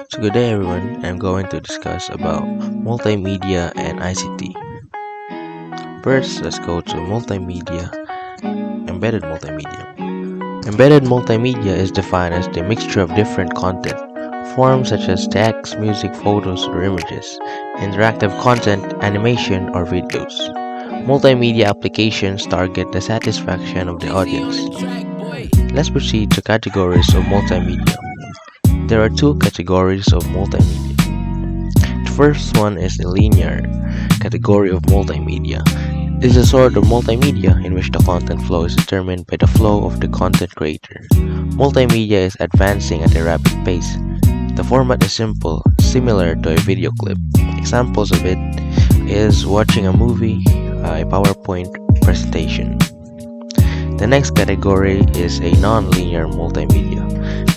So good day everyone. I'm going to discuss about multimedia and ICT. First, let's go to multimedia, embedded multimedia. Embedded multimedia is defined as the mixture of different content, forms such as text, music, photos, or images, interactive content, animation, or videos. Multimedia applications target the satisfaction of the audience. Let's proceed to categories of multimedia. There are two categories of multimedia. The first one is the linear category of multimedia. This is a sort of multimedia in which the content flow is determined by the flow of the content creator. Multimedia is advancing at a rapid pace. The format is simple, similar to a video clip. Examples of it is watching a movie, a PowerPoint presentation. The next category is a non-linear multimedia.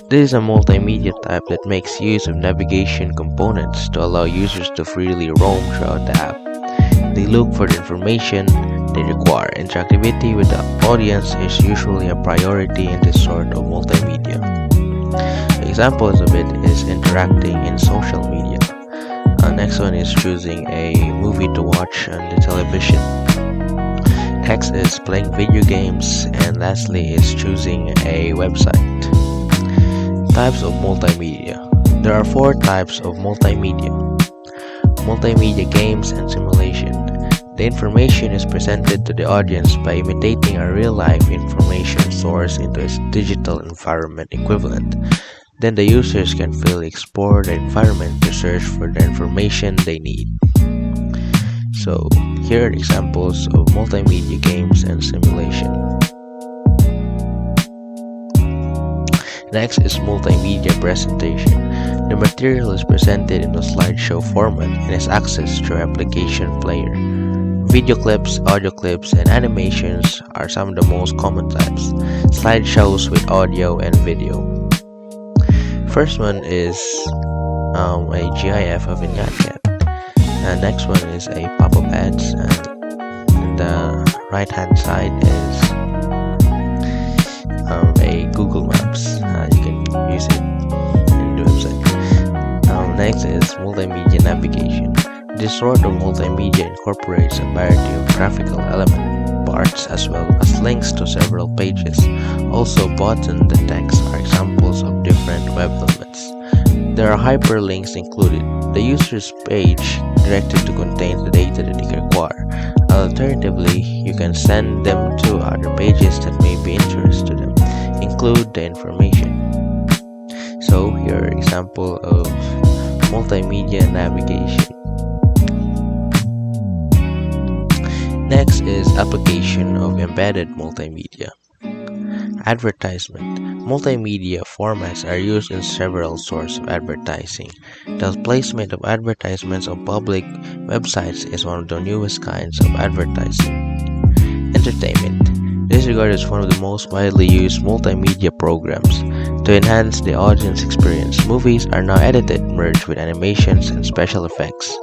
This is a multimedia type that makes use of navigation components to allow users to freely roam throughout the app. They look for the information they require. Interactivity with the audience is usually a priority in this sort of multimedia. Examples of it is interacting in social media. Next one is choosing a movie to watch on the television. Next is playing video games, and lastly is choosing a website. Types of multimedia. There are four types of multimedia. Multimedia games and simulation. The information is presented to the audience by imitating a real-life information source into its digital environment equivalent. Then the users can freely explore the environment to search for the information they need. So, here are examples of multimedia games and simulation. Next is multimedia presentation. The material is presented in a slideshow format and is accessed through application player. Video clips, audio clips, and animations are some of the most common types. Slideshows with audio and video. First one is a GIF of a vignette. And next one is a pop-up ads, and the right hand side is a Google Maps. You can use it in the website. Next is multimedia navigation. This sort of multimedia incorporates a variety of graphical parts as well as links to several pages. Also, buttons and text are examples of different web elements. There are hyperlinks included. The user's page directed to contain the data that they require. Alternatively, you can send them to other pages that may be interest to them. Include the information. So here are example of multimedia navigation. Next is application of embedded multimedia. Advertisement. Multimedia formats are used in several sources of advertising. The placement of advertisements on public websites is one of the newest kinds of advertising. Entertainment. This is regarded as one of the most widely used multimedia programs. To enhance the audience experience, movies are now edited, merged with animations and special effects.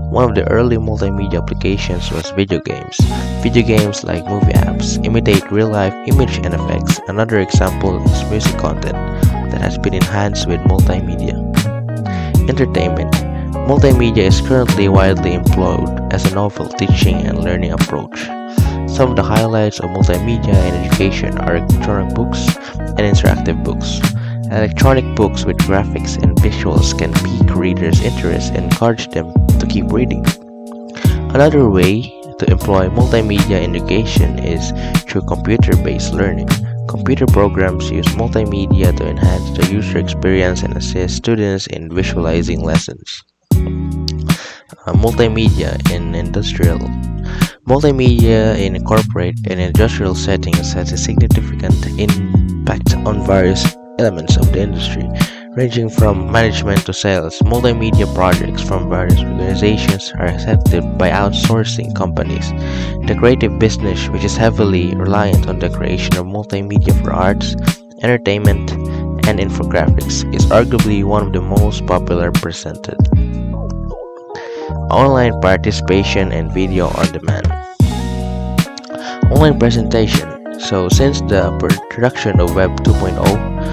One of the early multimedia applications was video games. Video games, like movie apps, imitate real-life image and effects. Another example is music content that has been enhanced with multimedia. Entertainment. Multimedia is currently widely employed as a novel teaching and learning approach. Some of the highlights of multimedia in education are electronic books and interactive books. Electronic books with graphics and visuals can pique readers' interest and encourage them to keep reading. Another way to employ multimedia in education is through computer-based learning. Computer programs use multimedia to enhance the user experience and assist students in visualizing lessons. Multimedia in industrial. Multimedia in industrial settings has a significant impact on various elements of the industry, ranging from management to sales. Multimedia projects from various organizations are accepted by outsourcing companies. The creative business, which is heavily reliant on the creation of multimedia for arts, entertainment, and infographics, is arguably one of the most popular presented. Online participation and video on demand. Online presentation. So since the introduction of Web 2.0,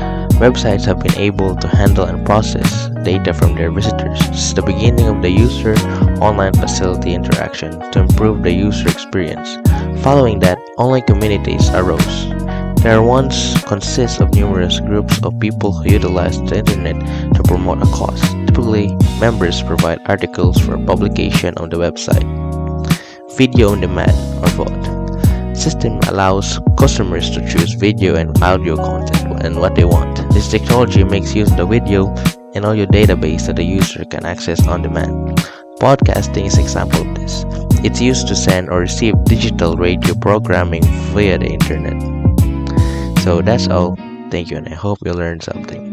websites have been able to handle and process data from their visitors. This is the beginning of the user online facility interaction to improve the user experience. Following that, online communities arose. Their ones consist of numerous groups of people who utilize the internet to promote a cause. Typically, members provide articles for publication on the website. Video on demand or VOD. System allows customers to choose video and audio content and what they want. This technology makes use of the video and audio database that the user can access on demand. Podcasting is an example of this. It's used to send or receive digital radio programming via the internet. So that's all. Thank you, and I hope you learned something.